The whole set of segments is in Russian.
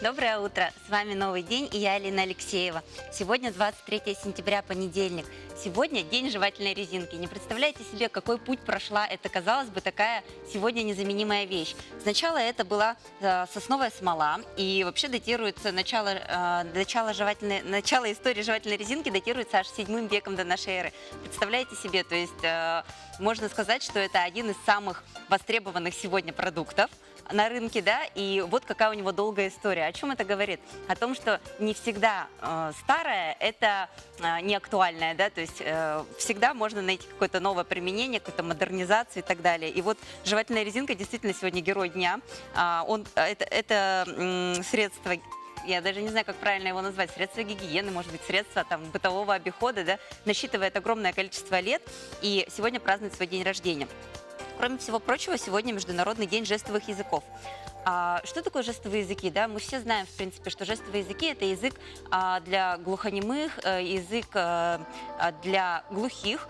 Доброе утро! С вами «Новый день» и я, Алина Алексеева. Сегодня 23 сентября, понедельник. Сегодня день жевательной резинки. Не представляете себе, какой путь прошла эта, казалось бы, такая сегодня незаменимая вещь. Сначала это была сосновая смола, и вообще датируется начало истории жевательной резинки датируется аж 7 веком до нашей эры. Представляете себе, то есть можно сказать, что это один из самых востребованных сегодня продуктов на рынке, да, и вот какая у него долгая история. О чем это говорит? О том, что не всегда старое это не актуальное, да, то есть всегда можно найти какое-то новое применение, какую-то модернизацию и так далее. И вот жевательная резинка действительно сегодня герой дня. Это средство, я даже не знаю, как правильно его назвать, средства гигиены, может быть, средства там, бытового обихода, да, насчитывает огромное количество лет и сегодня празднует свой день рождения. Кроме всего прочего, сегодня Международный день жестовых языков. Что такое жестовые языки? Да? Мы все знаем, в принципе, что жестовые языки – это язык для глухонемых, язык для глухих.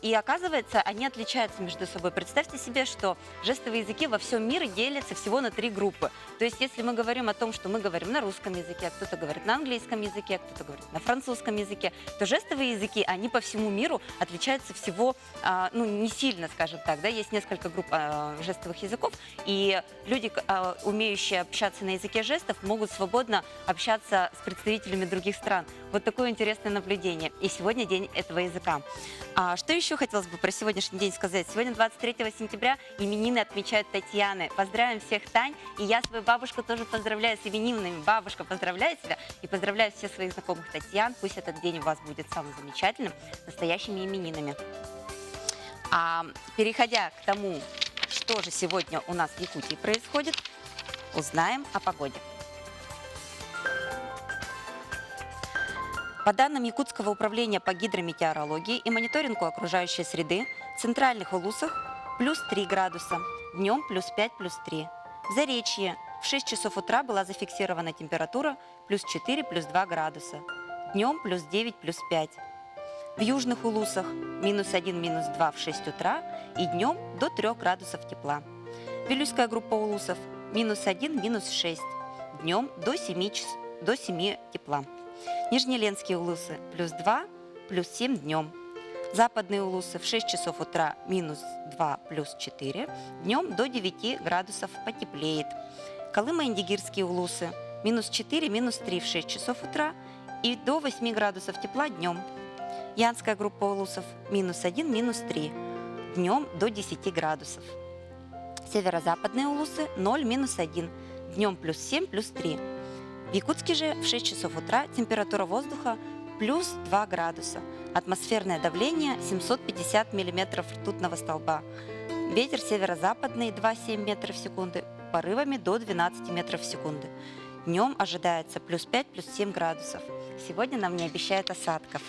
И оказывается, они отличаются между собой. Представьте себе, что жестовые языки во всем мире делятся всего на 3 группы. То есть, если мы говорим о том, что мы говорим на русском языке, а кто-то говорит на английском языке, а кто-то говорит на французском языке, то жестовые языки, они по всему миру отличаются всего, не сильно, скажем так. Да? Есть несколько групп жестовых языков, и люди, умеющие общаться на языке жестов, могут свободно общаться с представителями других стран. Вот такое интересное наблюдение. И сегодня день этого языка. Что еще хотелось бы про сегодняшний день сказать? Сегодня 23 сентября именины отмечают Татьяны. Поздравим всех Тань. И я свою бабушку тоже поздравляю с именинами. Бабушка, поздравляю тебя. И поздравляю всех своих знакомых Татьян. Пусть этот день у вас будет самым замечательным, настоящими именинами. Переходя к тому, что же сегодня у нас в Якутии происходит, узнаем о погоде. По данным Якутского управления по гидрометеорологии и мониторингу окружающей среды, в центральных Улусах плюс 3 градуса, днем плюс 5, плюс 3. В Заречье в 6 часов утра была зафиксирована температура плюс 4, плюс 2 градуса, днем плюс 9, плюс 5. В южных Улусах минус 1, минус 2 в 6 утра и днем до 3 градусов тепла. Вилюйская группа Улусов минус 1, минус 6, днем до 7 тепла. Нижнеленские Улусы плюс 2, плюс 7 днем. Западные Улусы в 6 часов утра минус 2, плюс 4, днем до 9 градусов потеплеет. Колымо-Индигирские Улусы минус 4, минус 3 в 6 часов утра и до 8 градусов тепла днем. Янская группа Улусов минус 1, минус 3, днем до 10 градусов. Северо-западные Улусы 0, минус 1, днем плюс 7, плюс 3. В Якутске же в 6 часов утра температура воздуха плюс 2 градуса. Атмосферное давление 750 миллиметров ртутного столба. Ветер северо-западный 2,7 метров в секунду, порывами до 12 метров в секунду. Днем ожидается плюс 5, плюс 7 градусов. Сегодня нам не обещают осадков.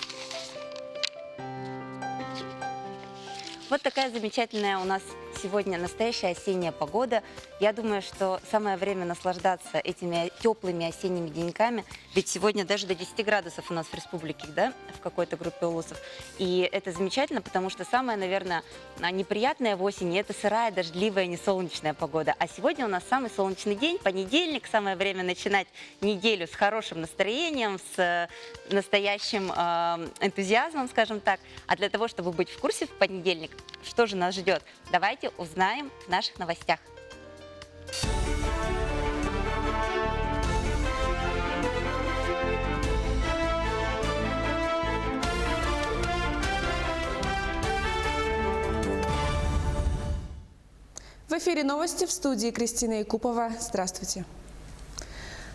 Вот такая замечательная у нас сегодня настоящая осенняя погода. Я думаю, что самое время наслаждаться этими теплыми осенними деньками. Ведь сегодня даже до 10 градусов у нас в республике, да, в какой-то группе Улусов. И это замечательно, потому что самое, наверное, неприятное в осени – это сырая, дождливая, несолнечная погода. А сегодня у нас самый солнечный день, понедельник. Самое время начинать неделю с хорошим настроением, с настоящим энтузиазмом, скажем так. А для того, чтобы быть в курсе в понедельник, что же нас ждет, давайте узнаем в наших новостях. В эфире новости, в студии Кристина Якупова. Здравствуйте.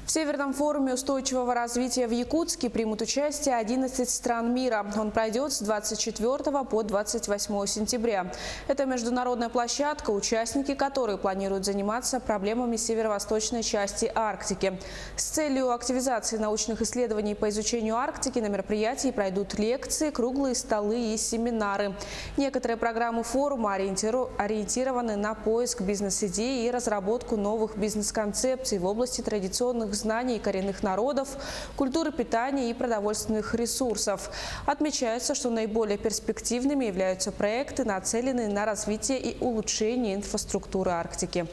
В Северном форуме устойчивого развития в Якутске примут участие 11 стран мира. Он пройдет с 24 по 28 сентября. Это международная площадка, участники которой планируют заниматься проблемами северо-восточной части Арктики. С целью активизации научных исследований по изучению Арктики на мероприятии пройдут лекции, круглые столы и семинары. Некоторые программы форума ориентированы на поиск бизнес-идей и разработку новых бизнес-концепций в области традиционных знаний коренных народов, культуры питания и продовольственных ресурсов. Отмечается, что наиболее перспективными являются проекты, нацеленные на развитие и улучшение инфраструктуры Арктики.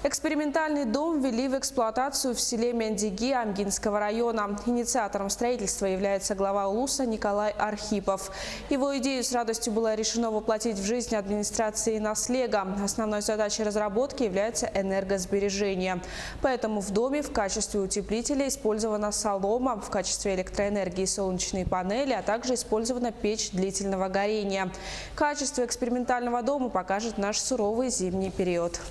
Экспериментальный дом ввели в эксплуатацию в селе Мендиги Амгинского района. Инициатором строительства является глава Улуса Николай Архипов. Его идею с радостью было решено воплотить в жизнь администрации Наслега. Основной задачей разработки является энергосбережение. Поэтому в доме в качестве утеплителя использована солома, в качестве электроэнергии солнечные панели, а также использована печь длительного горения. Качество экспериментального дома покажет наш суровый зимний период.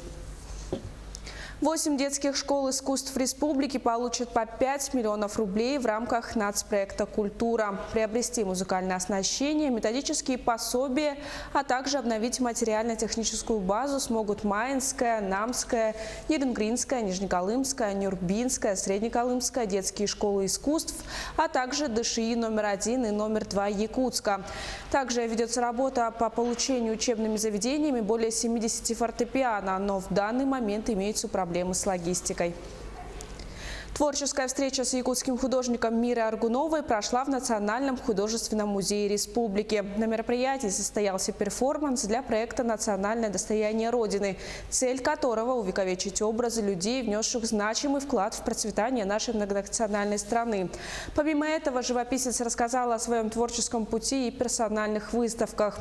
8 детских школ искусств республики получат по 5 миллионов рублей в рамках нацпроекта «Культура». Приобрести музыкальное оснащение, методические пособия, а также обновить материально-техническую базу смогут Маинская, Намская, Еренгринская, Нижнеколымская, Нюрбинская, Среднеколымская детские школы искусств, а также ДШИ номер 1 и номер 2 Якутска. Также ведется работа по получению учебными заведениями более 70 фортепиано, но в данный момент имеются проблемы с логистикой. Творческая встреча с якутским художником Мирой Аргуновой прошла в Национальном художественном музее республики. На мероприятии состоялся перформанс для проекта «Национальное достояние Родины», цель которого – увековечить образы людей, внесших значимый вклад в процветание нашей многонациональной страны. Помимо этого, живописец рассказала о своем творческом пути и персональных выставках.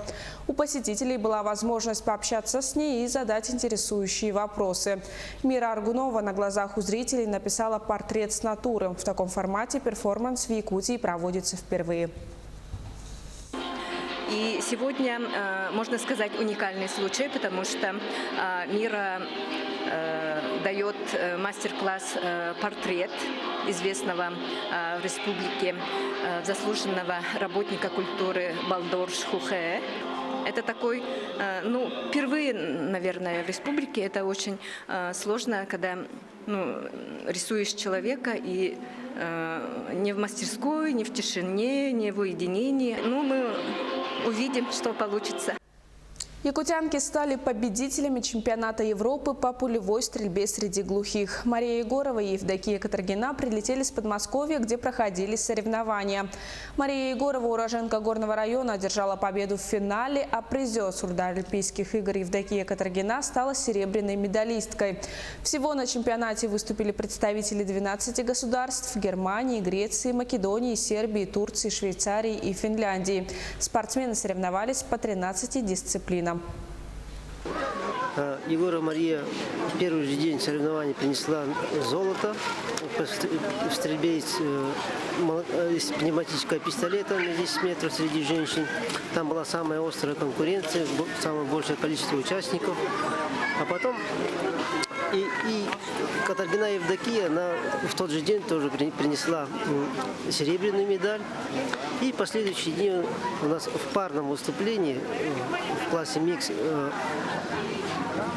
У посетителей была возможность пообщаться с ней и задать интересующие вопросы. Мира Аргунова на глазах у зрителей написала портрет с натуры. В таком формате перформанс в Якутии проводится впервые. И сегодня, можно сказать, уникальный случай, потому что Мира дает мастер-класс «Портрет» известного в республике заслуженного работника культуры Балдорш Хухе. Это такой, впервые, наверное, в республике. Это очень сложно, когда рисуешь человека и не в мастерской, не в тишине, не в уединении. Мы увидим, что получится. Якутянки стали победителями чемпионата Европы по пулевой стрельбе среди глухих. Мария Егорова и Евдокия Катаргина прилетели с Подмосковья, где проходили соревнования. Мария Егорова, уроженка Горного района, одержала победу в финале, а призер Сурдоолимпийских игр Евдокия Катаргина стала серебряной медалисткой. Всего на чемпионате выступили представители 12 государств – Германии, Греции, Македонии, Сербии, Турции, Швейцарии и Финляндии. Спортсмены соревновались по 13 дисциплинам. Егорова Мария в первый же день соревнований принесла золото в стрельбе из пневматического пистолета на 10 метров среди женщин. Там была самая острая конкуренция, самое большее количество участников. А потом и Катаргина Евдокия, она в тот же день тоже принесла серебряную медаль. И последующие дни у нас в парном выступлении в классе микс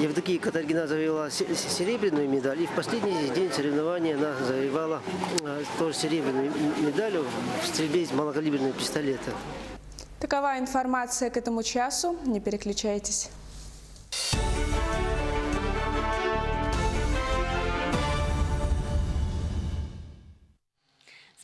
Евдокия Катаргина завоевала серебряную медаль. И в последний день соревнования она завоевала тоже серебряную медаль в стрельбе из малокалиберного пистолета. Такова информация к этому часу. Не переключайтесь.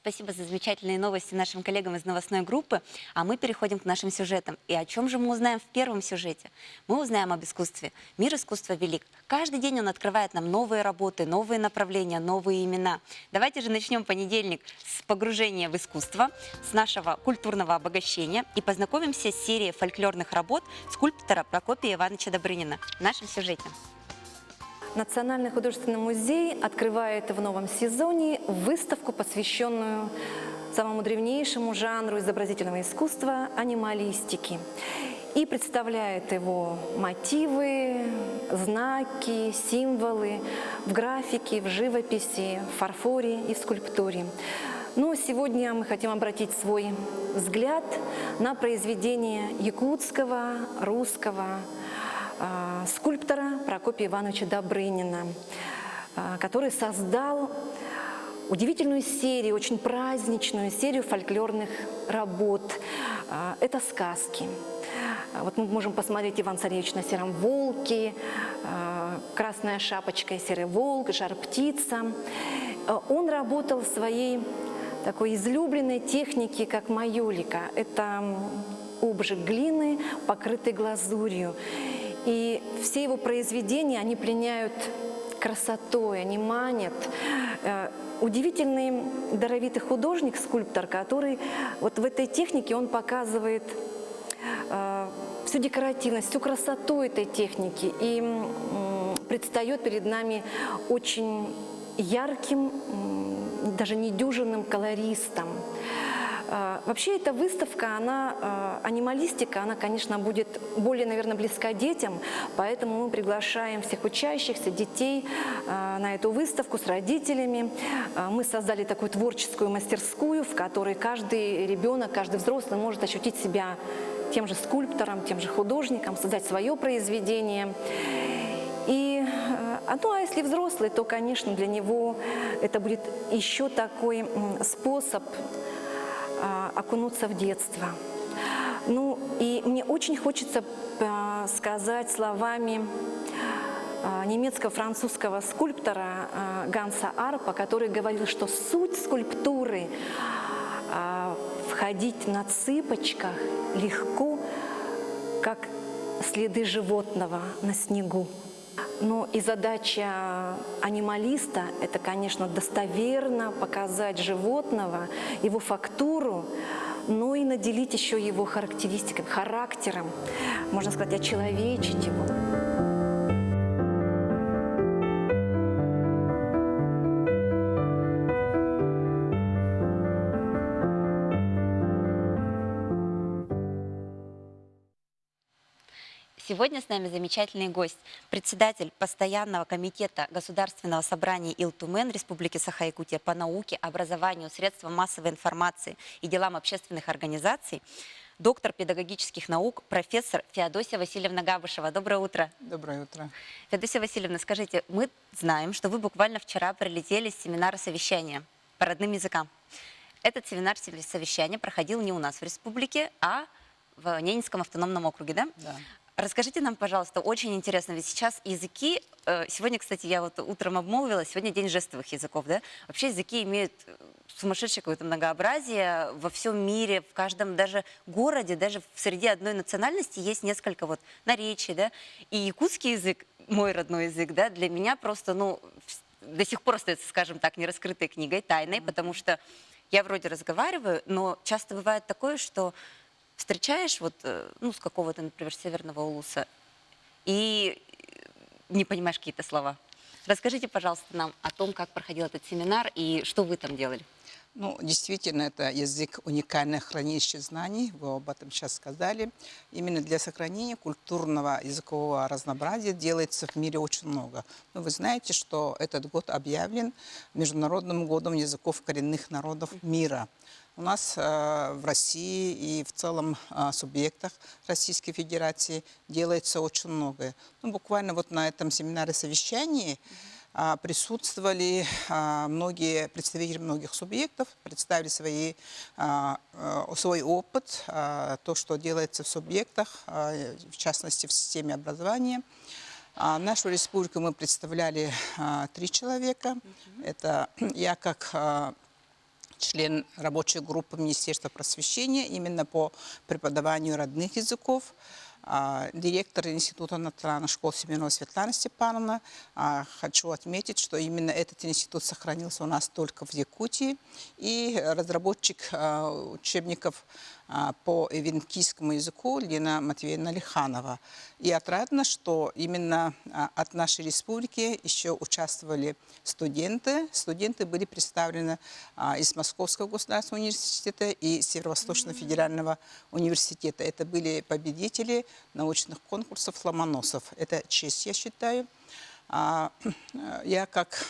Спасибо за замечательные новости нашим коллегам из новостной группы. А мы переходим к нашим сюжетам. И о чем же мы узнаем в первом сюжете? Мы узнаем об искусстве. Мир искусства велик. Каждый день он открывает нам новые работы, новые направления, новые имена. Давайте же начнем понедельник с погружения в искусство, с нашего культурного обогащения и познакомимся с серией фольклорных работ скульптора Прокопия Ивановича Добрынина в нашем сюжете. Национальный художественный музей открывает в новом сезоне выставку, посвященную самому древнейшему жанру изобразительного искусства – анималистики. И представляет его мотивы, знаки, символы в графике, в живописи, в фарфоре и в скульптуре. Но сегодня мы хотим обратить свой взгляд на произведение якутского, русского скульптора Прокопия Ивановича Добрынина, который создал удивительную серию, очень праздничную серию фольклорных работ. Это сказки. Вот мы можем посмотреть «Иван Царевич на сером волке», «Красная шапочка и серый волк», «Жар-птица». Он работал в своей такой излюбленной технике, как майолика. Это обжиг глины, покрытый глазурью. И все его произведения, они пленяют красотой, они манят. Удивительный, даровитый художник, скульптор, который вот в этой технике он показывает всю декоративность, всю красоту этой техники и предстает перед нами очень ярким, даже недюжинным колористом. Вообще эта выставка, анималистика, она, конечно, будет более, наверное, близка детям, поэтому мы приглашаем всех учащихся, детей на эту выставку с родителями. Мы создали такую творческую мастерскую, в которой каждый ребенок, каждый взрослый может ощутить себя тем же скульптором, тем же художником, создать свое произведение. И, ну, а если взрослый, то, конечно, для него это будет еще такой способ окунуться в детство. Ну, и мне очень хочется сказать словами немецко-французского скульптора Ганса Арпа, который говорил, что суть скульптуры входить на цыпочках легко, как следы животного на снегу. Ну и задача анималиста – это, конечно, достоверно показать животного, его фактуру, но и наделить еще его характеристиками, характером, можно сказать, очеловечить его. Сегодня с нами замечательный гость, председатель постоянного комитета Государственного собрания Ил-Тумен Республики Саха-Якутия по науке, образованию, средствам массовой информации и делам общественных организаций, доктор педагогических наук, профессор Феодосия Васильевна Габышева. Доброе утро. Доброе утро. Феодосия Васильевна, скажите, мы знаем, что вы буквально вчера прилетели с семинара совещания по родным языкам. Этот семинар совещания проходил не у нас в республике, а в Ненецком автономном округе, да? Да. Расскажите нам, пожалуйста, очень интересно, ведь сейчас языки, сегодня, кстати, я вот утром обмолвилась, сегодня день жестовых языков, да? Вообще языки имеют сумасшедшее какое-то многообразие во всем мире, в каждом даже городе, даже в среде одной национальности есть несколько вот наречий, да? И якутский язык, мой родной язык, да, для меня просто, ну, до сих пор остается, скажем так, нераскрытой книгой, тайной, потому что я вроде разговариваю, но часто бывает такое, что встречаешь вот, ну, с какого-то, например, северного улуса и не понимаешь какие-то слова. Расскажите, пожалуйста, нам о том, как проходил этот семинар и что вы там делали. Ну, действительно, это язык уникальное хранилище знаний, вы об этом сейчас сказали. Именно для сохранения культурного языкового разнообразия делается в мире очень много. Но вы знаете, что этот год объявлен Международным годом языков коренных народов мира. У нас в России и в целом субъектах Российской Федерации делается очень многое. Ну, буквально вот на этом семинаре-совещании присутствовали многие представители многих субъектов, представили свой опыт, то, что делается в субъектах, в частности, в системе образования. Нашу республику мы представляли 3 человека. Это я как член рабочей группы Министерства просвещения именно по преподаванию родных языков, директор Института иностранных школ Семенова Светлана Степановна. Хочу отметить, что именно этот институт сохранился у нас только в Якутии. И разработчик учебников по эвенкийскому языку Лена Матвеевна Лиханова. И отрадно, что именно от нашей республики еще участвовали студенты. Студенты были представлены из Московского государственного университета и Северо-Восточного федерального университета. Это были победители научных конкурсов Ломоносов. Это честь, я считаю. Я как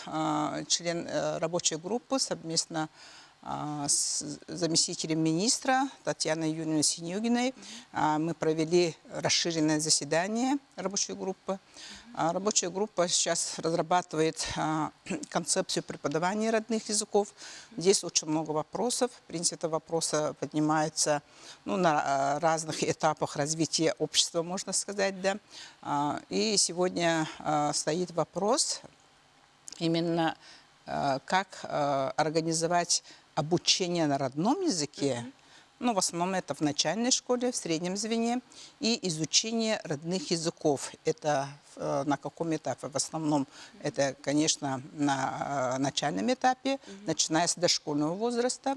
член рабочей группы совместно с заместителем министра Татьяной Юрьевной Синюгиной мы провели расширенное заседание рабочей группы. Рабочая группа сейчас разрабатывает концепцию преподавания родных языков. Здесь очень много вопросов. В принципе, вопросы поднимаются, ну, на разных этапах развития общества, можно сказать. Да. И сегодня стоит вопрос именно, как организовать обучение на родном языке Ну, в основном это в начальной школе, в среднем звене. И изучение родных языков. Это на каком этапе? В основном это, конечно, на начальном этапе, начиная с дошкольного возраста.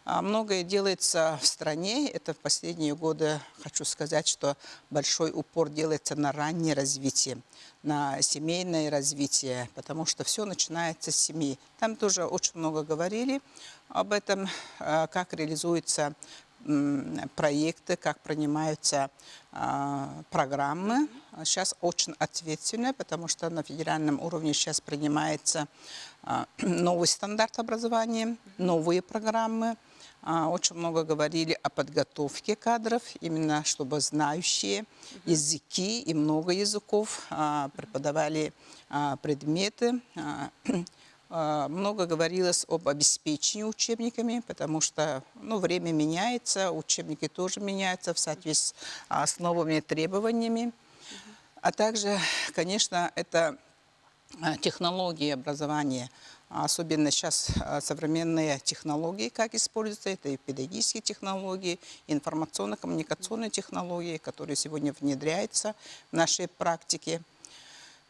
Многое делается в стране. Это в последние годы, хочу сказать, что большой упор делается на раннее развитие, на семейное развитие, потому что все начинается с семьи. Там тоже очень много говорили об этом, как реализуются проекты, как принимаются программы. Сейчас очень ответственно, потому что на федеральном уровне сейчас принимается новый стандарт образования, новые программы. Очень много говорили о подготовке кадров, именно чтобы знающие языки и много языков преподавали предметы. Много говорилось об обеспечении учебниками, потому что время меняется, учебники тоже меняются в соответствии с новыми требованиями. А также, конечно, это технологии образования. Особенно сейчас современные технологии, как используются, это и педагогические технологии, и информационно-коммуникационные технологии, которые сегодня внедряются в нашей практике.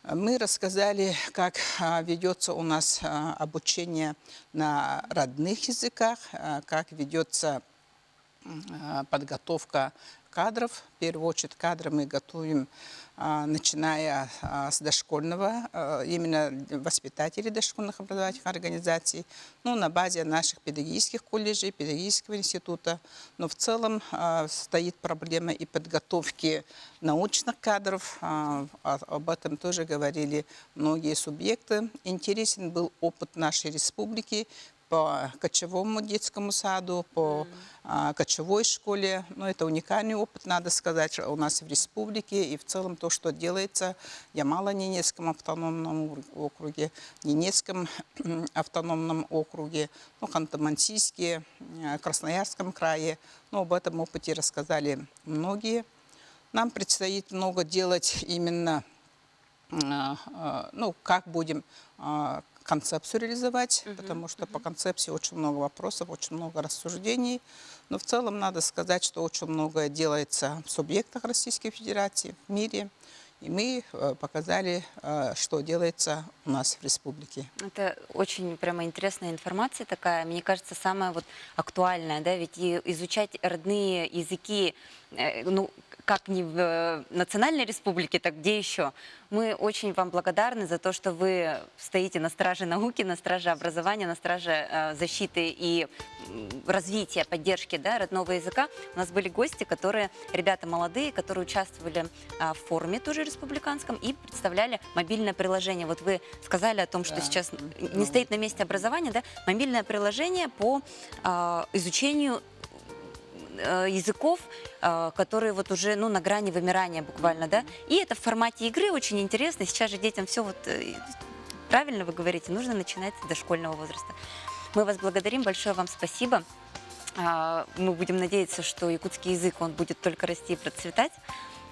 Мы рассказали, как ведется у нас обучение на родных языках, как ведется подготовка кадров. В первую очередь кадры мы готовим, начиная с дошкольного, именно воспитателей дошкольных образовательных организаций, на базе наших педагогических колледжей, педагогического института. Но в целом стоит проблема и подготовки научных кадров. Об этом тоже говорили многие субъекты. Интересен был опыт нашей республики по кочевому детскому саду, по кочевой школе. Но это уникальный опыт, надо сказать, у нас в республике. И в целом то, что делается в Ямало-Ненецком автономном округе, Ненецком автономном округе, Ханты-Мансийске, Красноярском крае. Об этом опыте рассказали многие. Нам предстоит много делать именно, как будем концепцию реализовать, потому что по концепции очень много вопросов, очень много рассуждений. Но в целом надо сказать, что очень многое делается в субъектах Российской Федерации, в мире. И мы показали, что делается у нас в республике. Это очень прямо интересная информация такая, мне кажется, самая актуальная, да, ведь и изучать родные языки, как не в национальной республике, так где еще? Мы очень вам благодарны за то, что вы стоите на страже науки, на страже образования, на страже защиты и развития, поддержки, да, родного языка. У нас были гости, ребята молодые, которые участвовали в форуме тоже республиканском и представляли мобильное приложение. Вот вы сказали о том, что сейчас не стоит на месте образования, да, мобильное приложение по изучению языков, которые уже на грани вымирания буквально, да, и это в формате игры очень интересно. Сейчас же детям все правильно вы говорите, нужно начинать с дошкольного возраста. Мы вас благодарим, большое вам спасибо. Мы будем надеяться, что якутский язык, он будет только расти и процветать.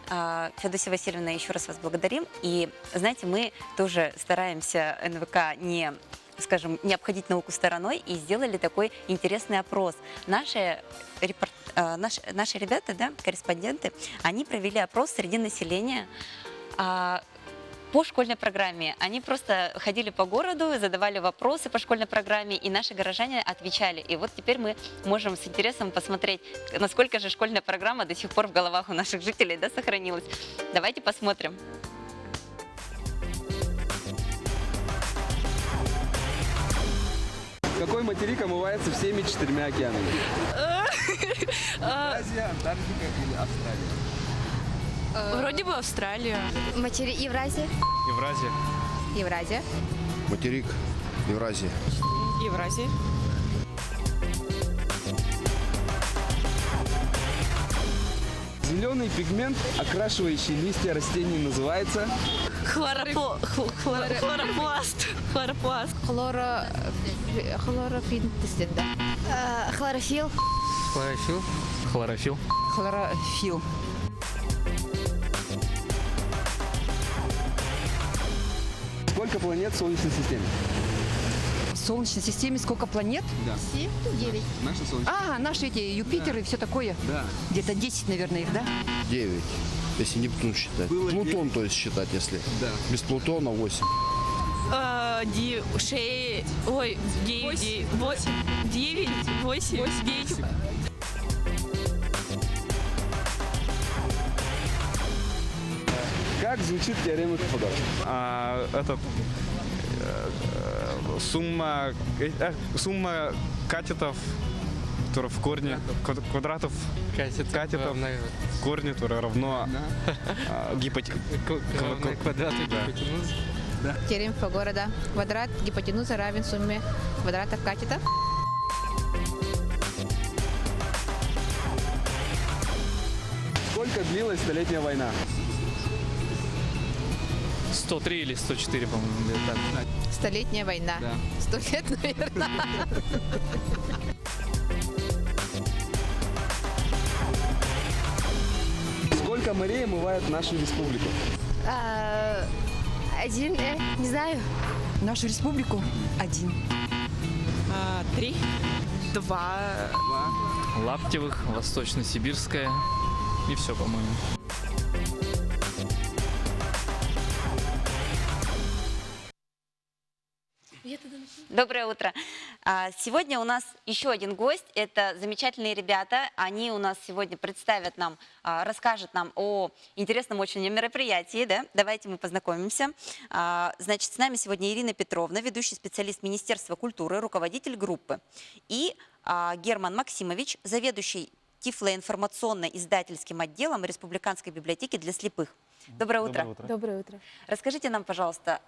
Феодосия Васильевна, еще раз вас благодарим. И, знаете, мы тоже стараемся НВК не обходить науку стороной, и сделали такой интересный опрос. Наши ребята, да, корреспонденты, они провели опрос среди населения по школьной программе. Они просто ходили по городу, задавали вопросы по школьной программе, и наши горожане отвечали. И вот теперь мы можем с интересом посмотреть, насколько же школьная программа до сих пор в головах у наших жителей, да, сохранилась. Давайте посмотрим. Какой материк омывается всеми 4 океанами? Азия, Антарктика или Австралия? Вроде бы Австралия. Евразия. Евразия. Евразия. Материк. Евразия. Евразия. Зеленый пигмент, окрашивающий листья растений, называется... Хлоропласт. Хлоропласт. Хлорофилл. Хлорофилл. Хлорофилл. Хлорофилл. Сколько планет в Солнечной системе? Солнечной системе сколько планет? Да. 9. Наша Солнечная. Наши эти Юпитер и все такое. Да. Где-то 10, наверное, их, да? 9, если Нептун считать. Было Плутон, 9. то есть считать, если. Да. Без Плутона 8. 9, 8, 9. Как звучит теорема Пифагора? Сумма катетов, которая в корне, квадратов катетов в корне, которое равно Квадрату гипотенузы. Теорема Пифагора, да. Квадрат гипотенузы равен сумме квадратов катетов. Сколько длилась Столетняя война? 103 или 104, по-моему, лет, да. Столетняя война. Да. 100 лет, наверное. Сколько морей омывает нашу республику? Один, не знаю. Нашу республику 1. 3, 2. Лаптевых, Восточно-Сибирская и все, по-моему. Доброе утро. Сегодня у нас еще один гость. Это замечательные ребята. Они у нас сегодня представят нам, расскажут нам о интересном очень мероприятии. Да? Давайте мы познакомимся. Значит, с нами сегодня Ирина Петровна, ведущий специалист Министерства культуры, руководитель группы. И Герман Максимович, заведующий Тифлоинформационно-издательским отделом Республиканской библиотеки для слепых. Доброе утро. Доброе утро. Расскажите нам, пожалуйста,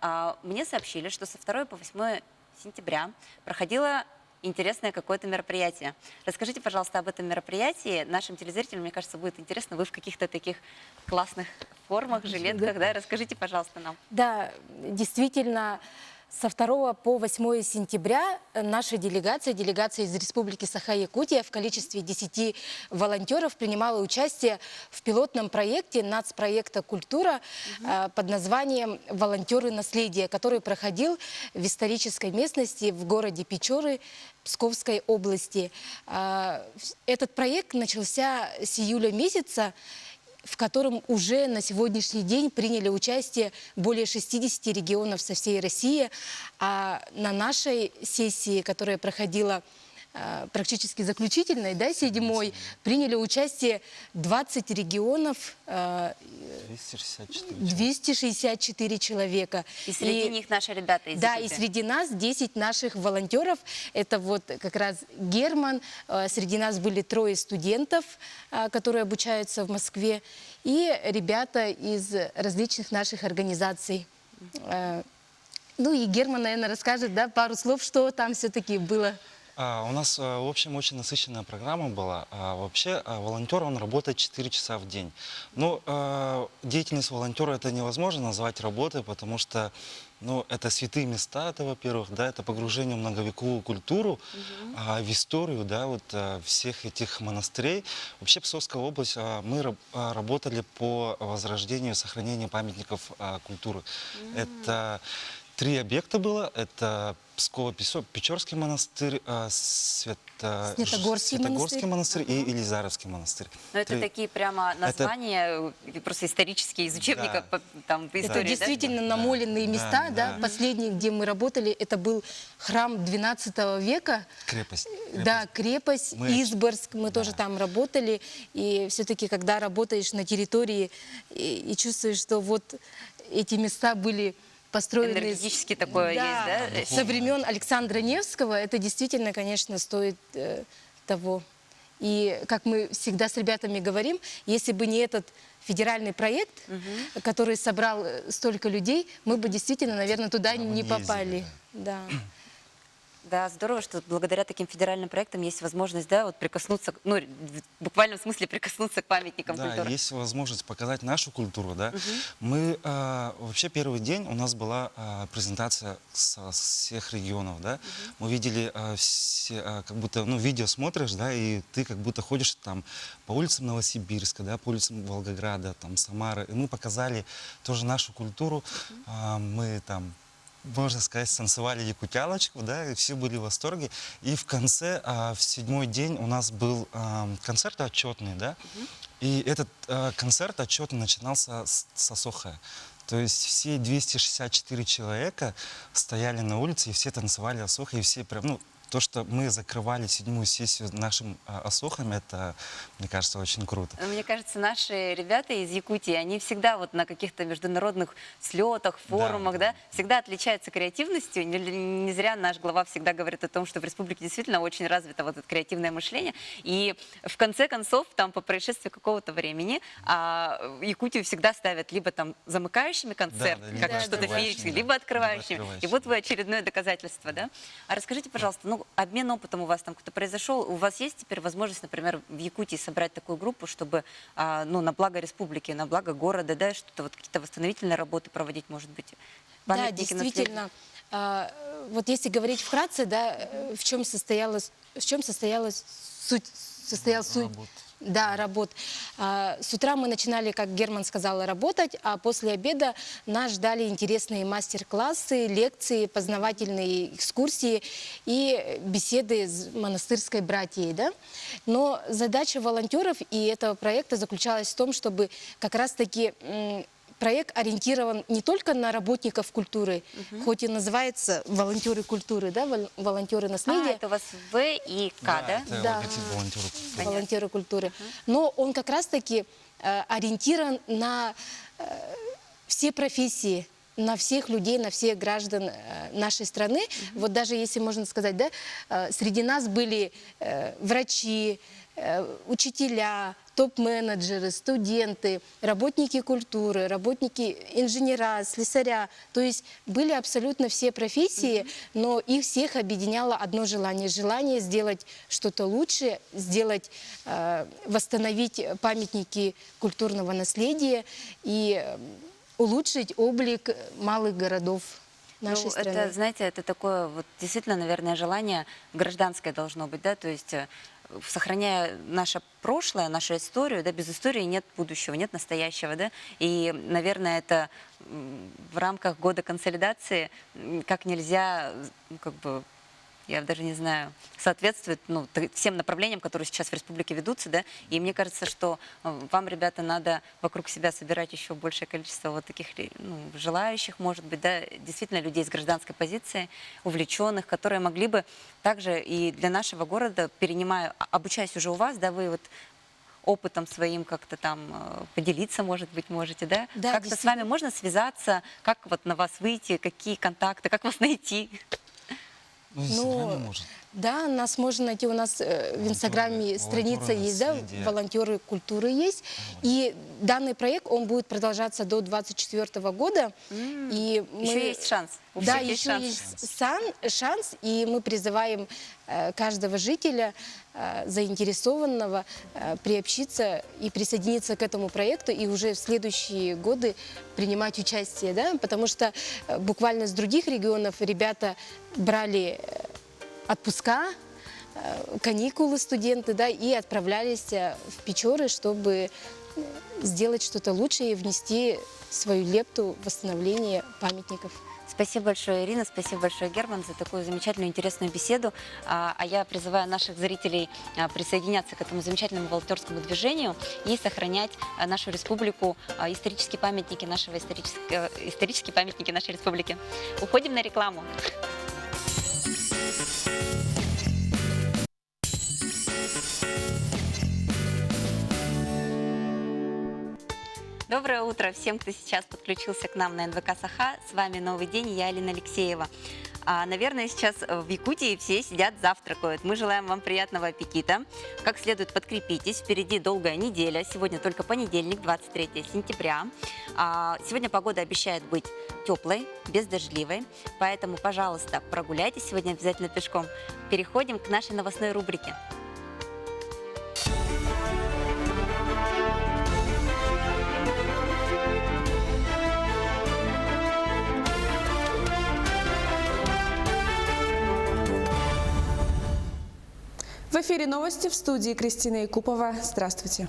мне сообщили, что со 2 по 8 сентября проходило интересное какое-то мероприятие. Расскажите, пожалуйста, об этом мероприятии. Нашим телезрителям, мне кажется, будет интересно. Вы в каких-то таких классных формах, жилетках, да? Расскажите, пожалуйста, нам. Да, действительно, со 2 по 8 сентября наша делегация из Республики Саха-Якутия в количестве 10 волонтеров принимала участие в пилотном проекте нацпроекта «Культура» под названием «Волонтеры наследия», который проходил в исторической местности в городе Печоры Псковской области. Этот проект начался с июля месяца, в котором уже на сегодняшний день приняли участие более 60 регионов со всей России. А на нашей сессии, которая проходила практически заключительной, да, 7-й, приняли участие 20 регионов, 264 человека. И среди них наши ребята из Да, Якутии. и среди нас 10 наших волонтеров. Это вот как раз Герман. Среди нас были 3 студентов, которые обучаются в Москве, и ребята из различных наших организаций. Ну и Герман, наверное, расскажет, да, пару слов, что там все-таки было. У нас, в общем, очень насыщенная программа была. Вообще, волонтер, он работает 4 часа в день. Но деятельность волонтера это невозможно назвать работой, потому что это святые места, это, во-первых, да, это погружение в многовековую культуру, в историю, да, вот, всех этих монастырей. Вообще, Псковская область, мы работали по возрождению и сохранению памятников культуры. Это 3 объекта было. Это Псково-Печорский монастырь, Светогорский монастырь и Елизаровский монастырь. Но это такие прямо названия, просто исторические, из учебника там, по истории. Это действительно намоленные места. Да. Последний, где мы работали, это был храм 12 века. Крепость. Да, крепость, Изборск. Мы тоже там работали. И все-таки, когда работаешь на территории и чувствуешь, что вот эти места были построены... Энергетически такое есть, да? Со времен Александра Невского, это действительно, конечно, стоит того. И, как мы всегда с ребятами говорим, если бы не этот федеральный проект, который собрал столько людей, мы бы действительно, наверное, туда не попали. Да. Да, здорово, что благодаря таким федеральным проектам есть возможность, да, вот прикоснуться, ну, в буквальном смысле прикоснуться к памятникам культуры. Да, есть возможность показать нашу культуру, да. Мы, вообще, первый день у нас была презентация со всех регионов, да. Мы видели все, как будто, видео смотришь, да, и ты как будто ходишь там по улицам Новосибирска, да, по улицам Волгограда, там, Самары, и мы показали тоже нашу культуру. Мы там можно сказать, станцевали якутялочку, да, и все были в восторге. И в конце, в 7-й день у нас был концерт отчетный, да, и этот концерт отчетный начинался с Асохая. То есть все 264 человека стояли на улице, и все танцевали Асохай, и все прям, ну, то, что мы закрывали 7-ю сессию нашим Асохом, это, мне кажется, очень круто. Мне кажется, наши ребята из Якутии, они всегда вот на каких-то международных слетах, форумах, да, всегда отличаются креативностью. Не зря наш глава всегда говорит о том, что в республике действительно очень развито вот это креативное мышление. И в конце концов, там по происшествии какого-то времени, Якутию всегда ставят либо там замыкающими концерт, как что-то феерическое, либо открывающими. И вот вы очередное доказательство, да? А расскажите, пожалуйста, ну, обмен опытом у вас там кто-то произошел. У вас есть теперь возможность, например, в Якутии собрать такую группу, чтобы, ну, на благо республики, на благо города, да, что-то вот какие-то восстановительные работы проводить, может быть? Да, действительно. Вот если говорить вкратце, да, в чем состоялась суть. Да, работ. С утра мы начинали, как Герман сказал, работать, а после обеда нас ждали интересные мастер-классы, лекции, познавательные экскурсии и беседы с монастырской братьей. Да? Но задача волонтеров и этого проекта заключалась в том, чтобы как раз-таки проект ориентирован не только на работников культуры, хоть и называется волонтеры культуры, да, волонтеры наследия. Это у вас В и К, да? Да, волонтеры культуры. Но он как раз-таки ориентирован на все профессии, на всех людей, на всех граждан нашей страны. Вот даже если можно сказать, да, среди нас были врачи, учителя, топ-менеджеры, студенты, работники культуры, работники инженера, слесаря. То есть были абсолютно все профессии, но их всех объединяло одно желание. Желание сделать что-то лучше, сделать, восстановить памятники культурного наследия и улучшить облик малых городов нашей страны. Это, знаете, это такое вот действительно, наверное, желание гражданское должно быть, да, то есть сохраняя наше прошлое, нашу историю, да, без истории нет будущего, нет настоящего, да, и, наверное, это в рамках года консолидации как нельзя, ну, как бы, я даже не знаю, соответствует, ну, всем направлениям, которые сейчас в республике ведутся, да, и мне кажется, что вам, ребята, надо вокруг себя собирать еще большее количество вот таких, ну, желающих, может быть, да, действительно людей с гражданской позиции, увлеченных, которые могли бы также и для нашего города, перенимая, обучаясь уже у вас, да, вы вот опытом своим как-то там поделиться, может быть, можете, да? Да, как-то с вами можно связаться, как вот на вас выйти, какие контакты, как вас найти? Ну, да, нас можно найти, у нас в Инстаграме страница есть, да, волонтеры культуры есть. И данный проект, он будет продолжаться до 2024 года. И еще есть шанс. Да, еще есть шанс, и мы призываем каждого жителя заинтересованного приобщиться и присоединиться к этому проекту и уже в следующие годы принимать участие, да, потому что буквально с других регионов ребята брали отпуска, каникулы студенты, да, и отправлялись в Печоры, чтобы сделать что-то лучшее и внести свою лепту в восстановление памятников. Спасибо большое, Ирина, спасибо большое, Герман, за такую замечательную, интересную беседу. А я призываю наших зрителей присоединяться к этому замечательному волонтерскому движению и сохранять нашу республику, исторические памятники нашей республики. Уходим на рекламу. Доброе утро всем, кто сейчас подключился к нам на НВК Саха. С вами «Новый день» и я, Алина Алексеева. Наверное, сейчас в Якутии все сидят, завтракают. Мы желаем вам приятного аппетита. Как следует подкрепитесь. Впереди долгая неделя. Сегодня только понедельник, 23 сентября. Сегодня погода обещает быть теплой, бездождливой. Поэтому, пожалуйста, прогуляйтесь сегодня обязательно пешком. Переходим к нашей новостной рубрике. В эфире новости, в студии Кристина Якупова. Здравствуйте.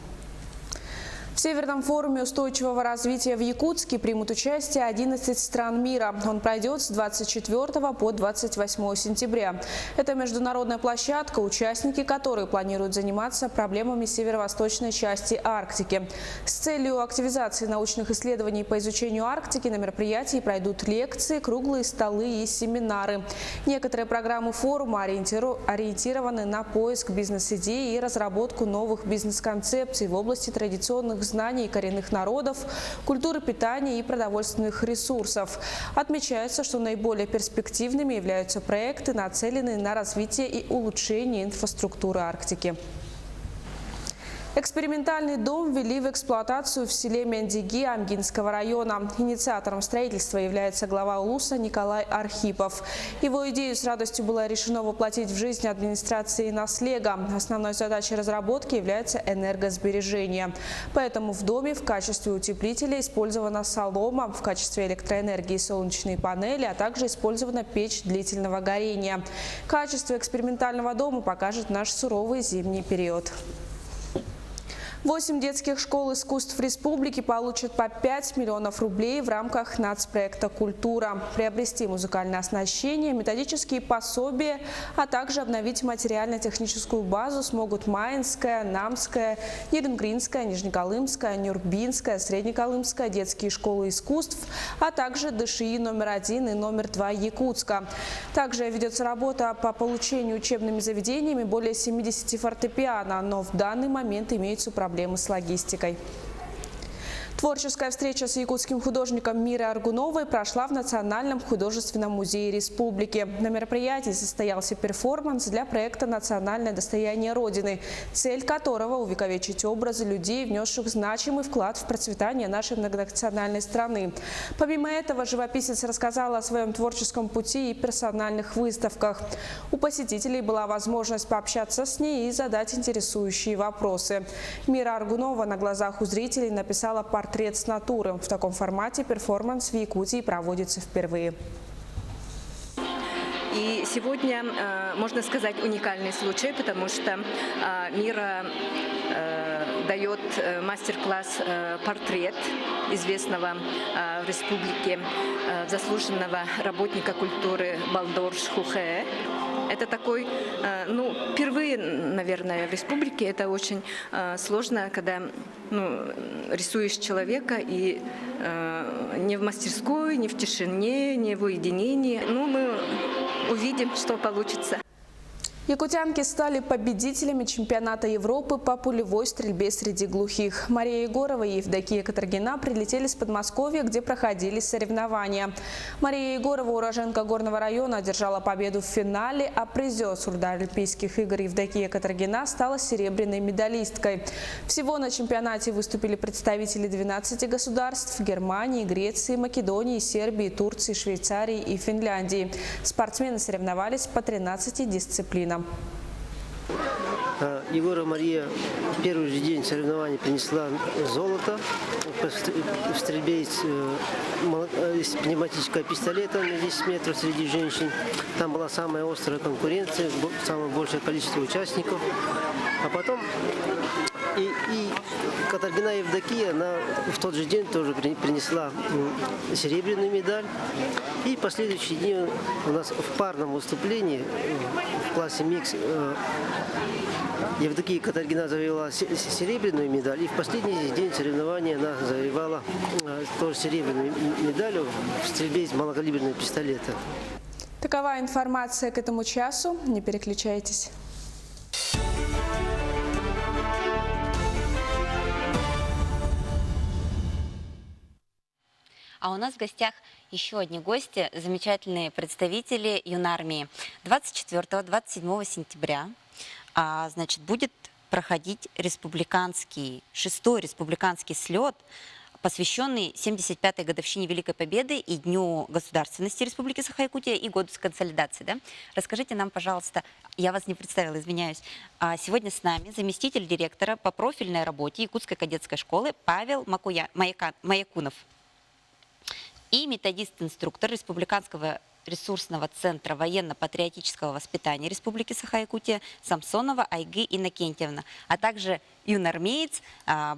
В Северном форуме устойчивого развития в Якутске примут участие 11 стран мира. Он пройдет с 24 по 28 сентября. Это международная площадка, участники которой планируют заниматься проблемами северо-восточной части Арктики. С целью активизации научных исследований по изучению Арктики на мероприятии пройдут лекции, круглые столы и семинары. Некоторые программы форума ориентированы на поиск бизнес-идей и разработку новых бизнес-концепций в области традиционных знаний коренных народов, культуры питания и продовольственных ресурсов. Отмечается, что наиболее перспективными являются проекты, нацеленные на развитие и улучшение инфраструктуры Арктики. Экспериментальный дом ввели в эксплуатацию в селе Мендиги Амгинского района. Инициатором строительства является глава Улуса Николай Архипов. Его идею с радостью было решено воплотить в жизнь администрации Наслега. Основной задачей разработки является энергосбережение. Поэтому в доме в качестве утеплителя использована солома, в качестве электроэнергии солнечные панели, а также использована печь длительного горения. Качество экспериментального дома покажет наш суровый зимний период. 8 детских школ искусств республики получат по 5 миллионов рублей в рамках нацпроекта «Культура». Приобрести музыкальное оснащение, методические пособия, а также обновить материально-техническую базу смогут Маинская, Намская, Еренгринская, Нижнеколымская, Нюрбинская, Среднеколымская детские школы искусств, а также ДШИ номер 1 и номер 2 Якутска. Также ведется работа по получению учебными заведениями более 70 фортепиано, но в данный момент имеются проблемы с логистикой. Творческая встреча с якутским художником Мирой Аргуновой прошла в Национальном художественном музее республики. На мероприятии состоялся перформанс для проекта «Национальное достояние Родины», цель которого – увековечить образы людей, внесших значимый вклад в процветание нашей многонациональной страны. Помимо этого, живописец рассказала о своем творческом пути и персональных выставках. У посетителей была возможность пообщаться с ней и задать интересующие вопросы. Мира Аргунова на глазах у зрителей написала портрет с натуры. В таком формате перформанс в Якутии проводится впервые. И сегодня, можно сказать, уникальный случай, потому что Мира дает мастер-класс «Портрет» известного в республике заслуженного работника культуры Балдорш Хухе. Это такой, впервые, наверное, в республике. Это очень сложно, когда рисуешь человека и не в мастерской, не в тишине, не в уединении. Мы увидим, что получится. Якутянки стали победителями чемпионата Европы по пулевой стрельбе среди глухих. Мария Егорова и Евдокия Катаргина прилетели с Подмосковья, где проходили соревнования. Мария Егорова, уроженка Горного района, одержала победу в финале, а призер Сурдоолимпийских игр Евдокия Катаргина стала серебряной медалисткой. Всего на чемпионате выступили представители 12 государств – Германии, Греции, Македонии, Сербии, Турции, Швейцарии и Финляндии. Спортсмены соревновались по 13 дисциплинам. Егорова Мария в первый же день соревнований принесла золото в стрельбе из пневматического пистолета на 10 метров среди женщин. Там была самая острая конкуренция, самое большее количество участников. А потом и Катаргина Евдокия, она в тот же день тоже принесла серебряную медаль. И последующие дни у нас в парном выступлении в классе микс Евдокия Катаргина завоевала серебряную медаль. И в последний день соревнования она завоевала тоже серебряную медаль в стрельбе из малокалиберного пистолета. Такова информация к этому часу. Не переключайтесь. А у нас в гостях еще одни гости, замечательные представители юнармии. 24-27 сентября будет проходить шестой республиканский слет, посвященный 75-й годовщине Великой Победы и Дню государственности Республики Саха-Якутия и году консолидации. Да? Расскажите нам, пожалуйста, я вас не представила, извиняюсь. Сегодня с нами заместитель директора по профильной работе Якутской кадетской школы Павел Маякунов и методист-инструктор Республиканского ресурсного центра военно-патриотического воспитания Республики Саха-Якутия Самсонова Айгы Иннокентьевна, а также юнармеец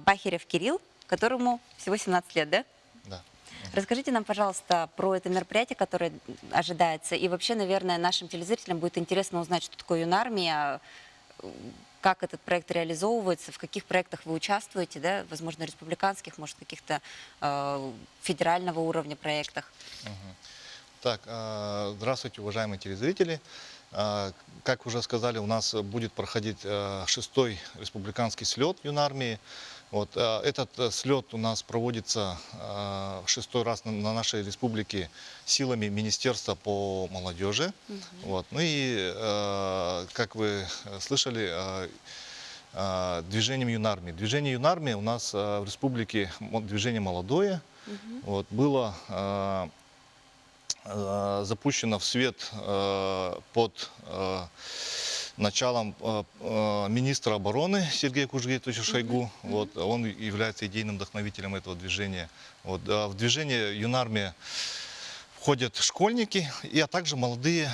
Бахирев Кирилл которому всего 17 лет, да? Да. Расскажите нам, пожалуйста, про это мероприятие, которое ожидается. И вообще, наверное, нашим телезрителям будет интересно узнать, что такое юнармия, как этот проект реализовывается, в каких проектах вы участвуете, да? Возможно, республиканских, может, каких-то федерального уровня проектах. Так, здравствуйте, уважаемые телезрители. Как уже сказали, у нас будет проходить 6-й республиканский слет юнармии. Вот, этот слет у нас проводится 6-й раз на нашей республике силами Министерства по молодежи. Вот. Ну и, как вы слышали, движением юнармии. Движение юнармии у нас в республике движение молодое. Вот, было запущено в свет под началом министра обороны Сергея Кужугетовича Шойгу. Вот, он является идейным вдохновителем этого движения. Вот, в движение юнармия входят школьники, а также молодые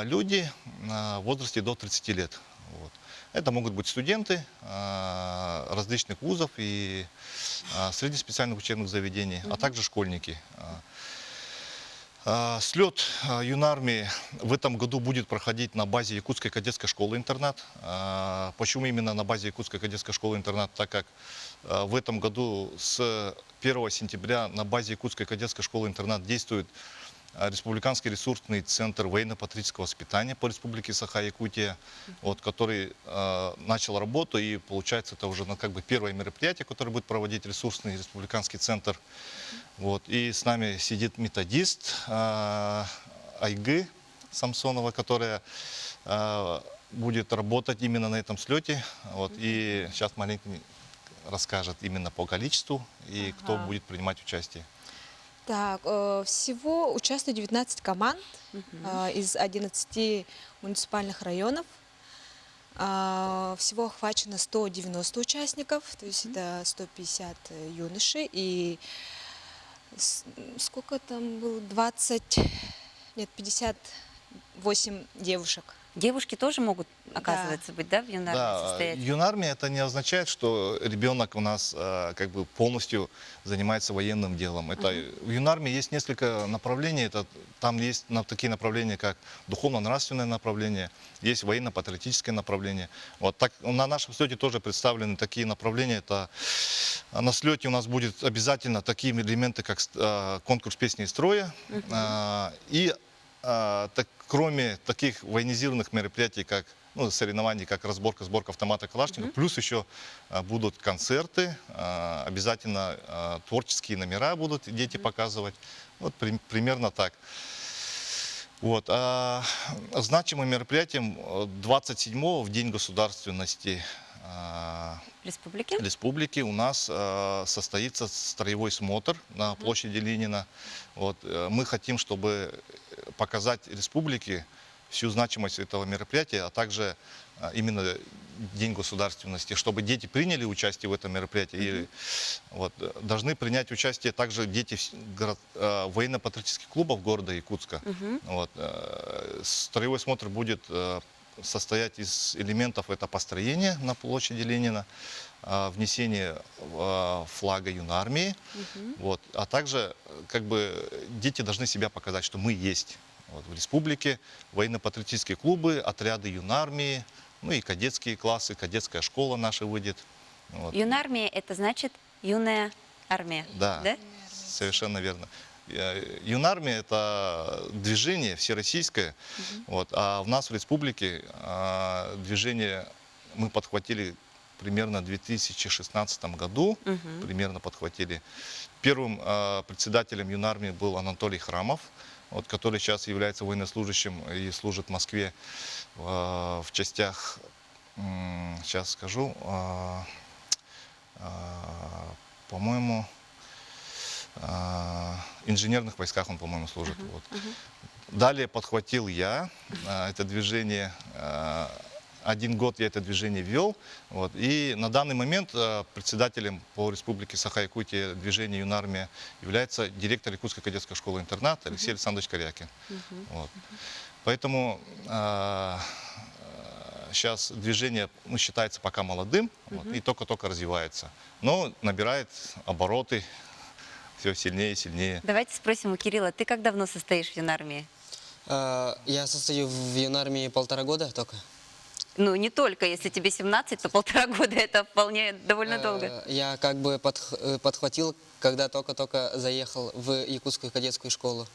люди в возрасте до 30 лет. Вот. Это могут быть студенты различных вузов и среднеспециальных учебных заведений, а также школьники. Слет юнармии в этом году будет проходить на базе Якутской кадетской школы-интернат. Почему именно на базе Якутской кадетской школы-интернат? Так как в этом году с 1 сентября на базе Якутской кадетской школы-интернат действует Республиканский ресурсный центр военно-патриотического воспитания по республике Саха-Якутия, вот, который начал работу, и получается это уже первое мероприятие, которое будет проводить ресурсный республиканский центр. Вот, и с нами сидит методист Айгы Самсонова, которая будет работать именно на этом слете. Вот, и сейчас маленько расскажет именно по количеству и кто будет принимать участие. Так, всего участвует 19 команд из 11 муниципальных районов. Всего охвачено 190 участников, то есть это 150 юношей и сколько там было? 58 девушек. Девушки тоже могут, оказывается, быть, да, в юнармии состоять? Юнармия это не означает, что ребенок у нас полностью занимается военным делом. В юнармии есть несколько направлений. Там есть такие направления, как духовно-нравственное направление, есть военно-патриотическое направление. Вот так, на нашем слете тоже представлены такие направления. На слете у нас будет обязательно такие элементы, как конкурс песни и строя. Кроме таких военизированных мероприятий, как соревнований, как сборка автомата Калашникова, плюс еще будут концерты, обязательно творческие номера будут дети показывать. Вот примерно так. Вот. Значимым мероприятием 27-го, в День государственности республики, у нас состоится строевой смотр на площади Ленина. Вот. Мы хотим, чтобы показать республике всю значимость этого мероприятия, а также именно День государственности, чтобы дети приняли участие в этом мероприятии. И, вот, должны принять участие также дети военно-патриотических клубов города Якутска. Вот. Строевой смотр будет состоять из элементов: это построение на площади Ленина, внесение флага юнармии, вот, а также дети должны себя показать, что мы есть. Вот, в республике военно-патриотические клубы, отряды юнармии, и кадетские классы, кадетская школа наша выйдет. Вот. Юнармия – это значит юная армия, да? Совершенно верно. Юнармия – это движение всероссийское, вот, а в нас в республике движение мы подхватили примерно в 2016 году, Первым председателем юнармии был Анатолий Храмов, вот, который сейчас является военнослужащим и служит в Москве в частях, сейчас скажу, по-моему, инженерных войсках он, по-моему, служит. Вот. Далее подхватил я это движение. 1 год я это движение вел. Вот. И на данный момент председателем по республике Саха-Якутия движения юнармия является директор Якутской кадетской школы-интернат Алексей Александрович Корякин. Вот. Поэтому сейчас движение считается пока молодым вот, и только-только развивается. Но набирает обороты все сильнее и сильнее. Давайте спросим у Кирилла, ты как давно состоишь в юнармии? Я состою в юнармии 1,5 года только. Ну, не только. Если тебе 17, то 1,5 года это вполне довольно долго. Я как бы подхватил, когда только-только заехал в якутскую кадетскую школу.